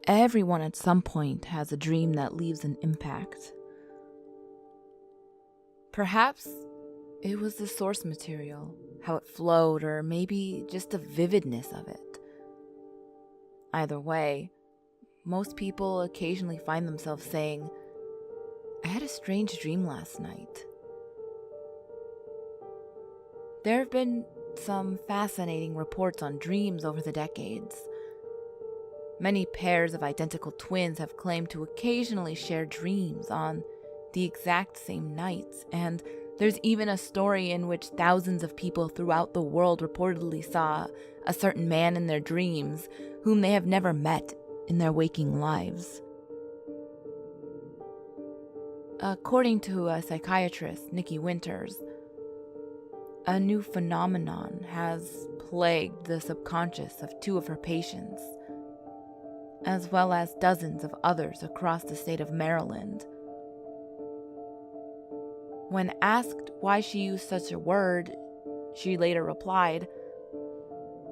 Everyone at some point has a dream that leaves an impact. Perhaps it was the source material, how it flowed, or maybe just the vividness of it. Either way, most people occasionally find themselves saying, "I had a strange dream last night." There have been some fascinating reports on dreams over the decades. Many pairs of identical twins have claimed to occasionally share dreams on the exact same nights, and there's even a story in which thousands of people throughout the world reportedly saw a certain man in their dreams whom they have never met in their waking lives. According to a psychiatrist, Nikki Winters, a new phenomenon has plagued the subconscious of 2 of her patients, as well as dozens of others across the state of Maryland. When asked why she used such a word, she later replied,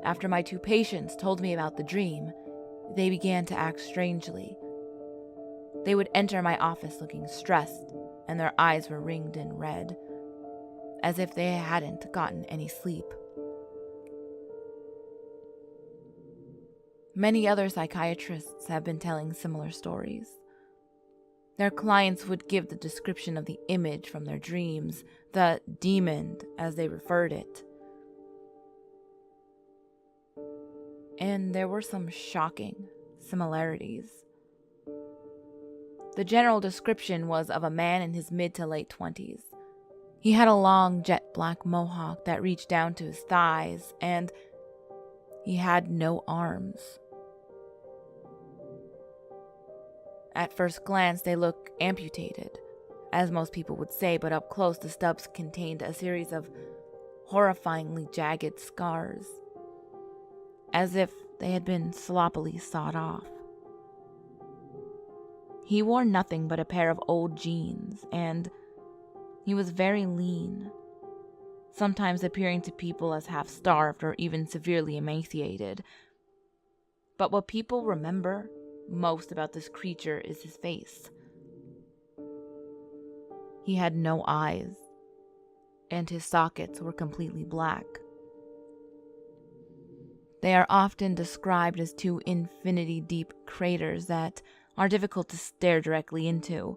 "After my 2 patients told me about the dream, they began to act strangely. They would enter my office looking stressed, and their eyes were ringed in red, as if they hadn't gotten any sleep." Many other psychiatrists have been telling similar stories. Their clients would give the description of the image from their dreams, the demon as they referred it. And there were some shocking similarities. The general description was of a man in his mid to late 20s. He had a long jet black mohawk that reached down to his thighs, and he had no arms. At first glance, they look amputated, as most people would say, but up close the stubs contained a series of horrifyingly jagged scars, as if they had been sloppily sawed off. He wore nothing but a pair of old jeans, and he was very lean, sometimes appearing to people as half-starved or even severely emaciated. But what people remember most about this creature is his face. He had no eyes, and his sockets were completely black. They are often described as 2 infinity-deep craters that are difficult to stare directly into.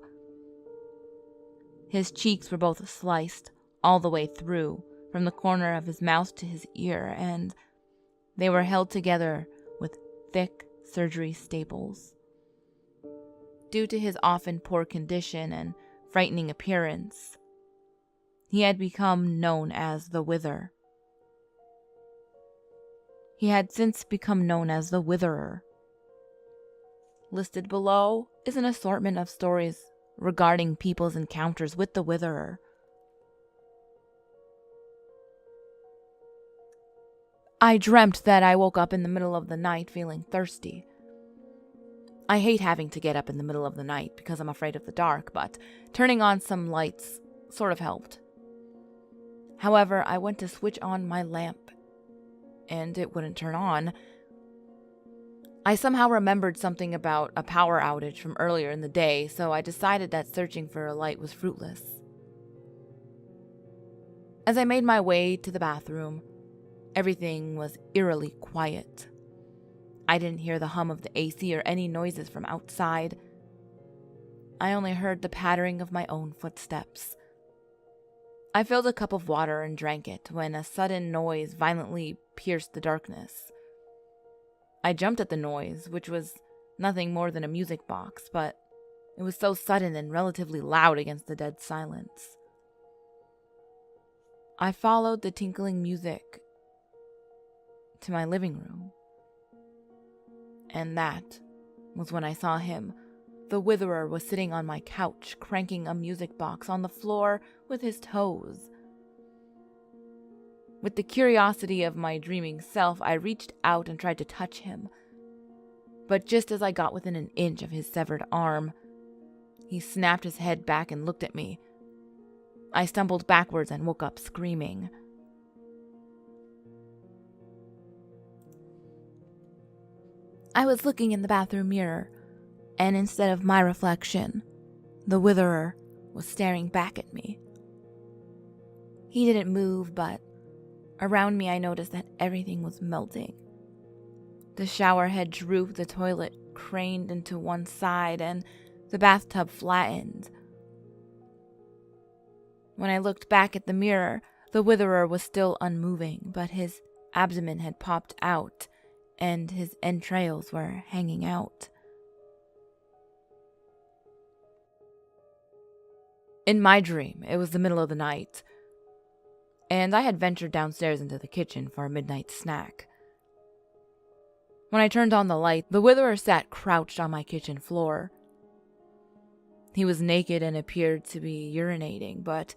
His cheeks were both sliced all the way through, from the corner of his mouth to his ear, and they were held together with thick surgery staples. Due to his often poor condition and frightening appearance, he had become known as the Wither. He had since become known as the Witherer. Listed below is an assortment of stories regarding people's encounters with the Witherer. I dreamt that I woke up in the middle of the night feeling thirsty. I hate having to get up in the middle of the night because I'm afraid of the dark, but turning on some lights sort of helped. However, I went to switch on my lamp, and it wouldn't turn on. I somehow remembered something about a power outage from earlier in the day, so I decided that searching for a light was fruitless. As I made my way to the bathroom, everything was eerily quiet. I didn't hear the hum of the AC or any noises from outside. I only heard the pattering of my own footsteps. I filled a cup of water and drank it when a sudden noise violently pierced the darkness. I jumped at the noise, which was nothing more than a music box, but it was so sudden and relatively loud against the dead silence. I followed the tinkling music to my living room. And that was when I saw him. The Witherer was sitting on my couch, cranking a music box on the floor with his toes. With the curiosity of my dreaming self, I reached out and tried to touch him. But just as I got within an inch of his severed arm, he snapped his head back and looked at me. I stumbled backwards and woke up screaming. I was looking in the bathroom mirror, and instead of my reflection, the Witherer was staring back at me. He didn't move, but around me I noticed that everything was melting. The shower head drooped, the toilet craned into one side, and the bathtub flattened. When I looked back at the mirror, the Witherer was still unmoving, but his abdomen had popped out, and his entrails were hanging out. In my dream, it was the middle of the night, and I had ventured downstairs into the kitchen for a midnight snack. When I turned on the light, the Witherer sat crouched on my kitchen floor. He was naked and appeared to be urinating, but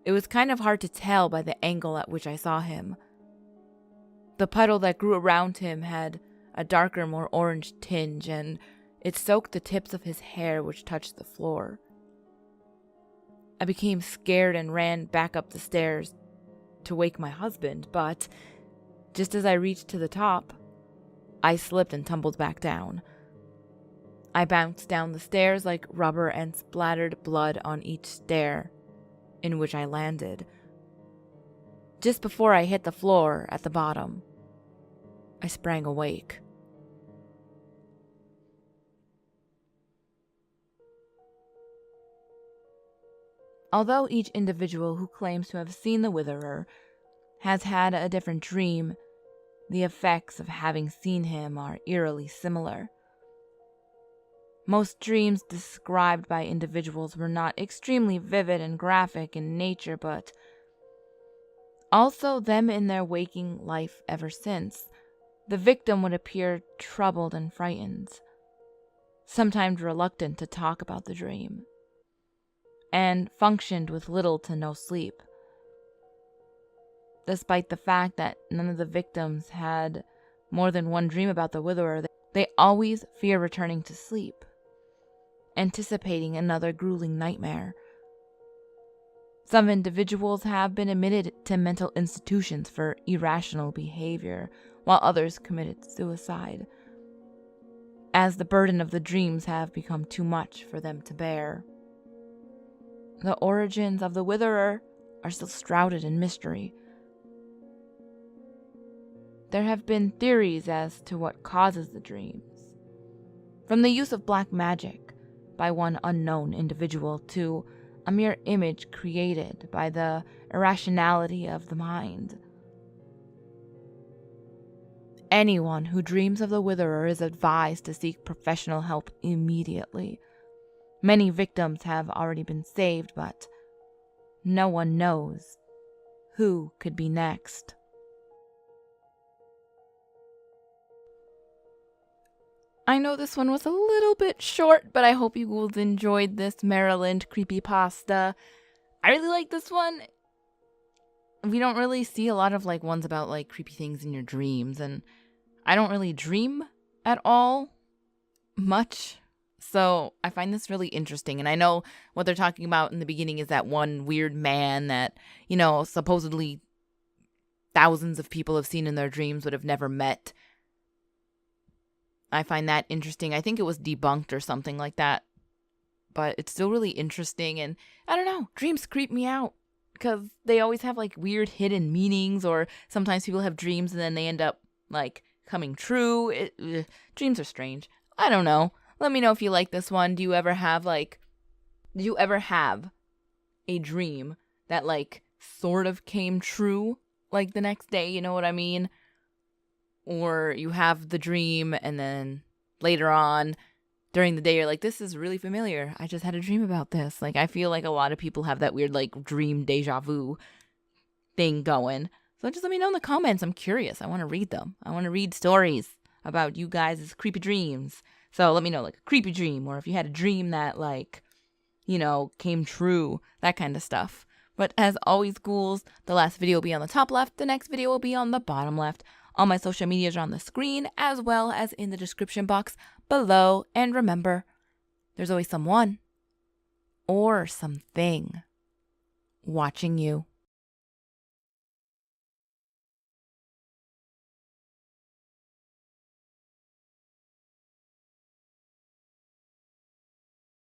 it was kind of hard to tell by the angle at which I saw him. The puddle that grew around him had a darker, more orange tinge, and it soaked the tips of his hair which touched the floor. I became scared and ran back up the stairs to wake my husband, but just as I reached to the top, I slipped and tumbled back down. I bounced down the stairs like rubber and splattered blood on each stair in which I landed. Just before I hit the floor at the bottom, I sprang awake. Although each individual who claims to have seen the Witherer has had a different dream, the effects of having seen him are eerily similar. Most dreams described by individuals were not extremely vivid and graphic in nature, but also them in their waking life ever since. The victim would appear troubled and frightened, sometimes reluctant to talk about the dream, and functioned with little to no sleep. Despite the fact that none of the victims had more than one dream about the Witherer, they always fear returning to sleep, anticipating another grueling nightmare. Some individuals have been admitted to mental institutions for irrational behavior, while others committed suicide, as the burden of the dreams have become too much for them to bear. The origins of the Witherer are still shrouded in mystery. There have been theories as to what causes the dreams, from the use of black magic by one unknown individual to a mere image created by the irrationality of the mind. Anyone who dreams of the Witherer is advised to seek professional help immediately. Many victims have already been saved, but no one knows who could be next. I know this one was a little bit short, but I hope you guys enjoyed this Maryland creepypasta. I really like this one. We don't really see a lot of ones about creepy things in your dreams, and I don't really dream at all much. So I find this really interesting. And I know what they're talking about in the beginning is that one weird man that, supposedly thousands of people have seen in their dreams but have never met. I find that interesting. I think it was debunked or something like that. But it's still really interesting. And I don't know, dreams creep me out because they always have weird hidden meanings, or sometimes people have dreams and then they end up coming true. Dreams are strange. I don't know. Let me know if you like this one. Do you ever have did you ever have a dream that sort of came true the next day, you know what I mean? Or you have the dream and then later on during the day you're this is really familiar. I just had a dream about this. I feel a lot of people have that weird dream deja vu thing going. So just let me know in the comments. I'm curious. I want to read them. I want to read stories about you guys' creepy dreams. So let me know, a creepy dream, or if you had a dream that, came true, that kind of stuff. But as always, ghouls, the last video will be on the top left, the next video will be on the bottom left. All my social medias are on the screen, as well as in the description box below. And remember, there's always someone or something watching you.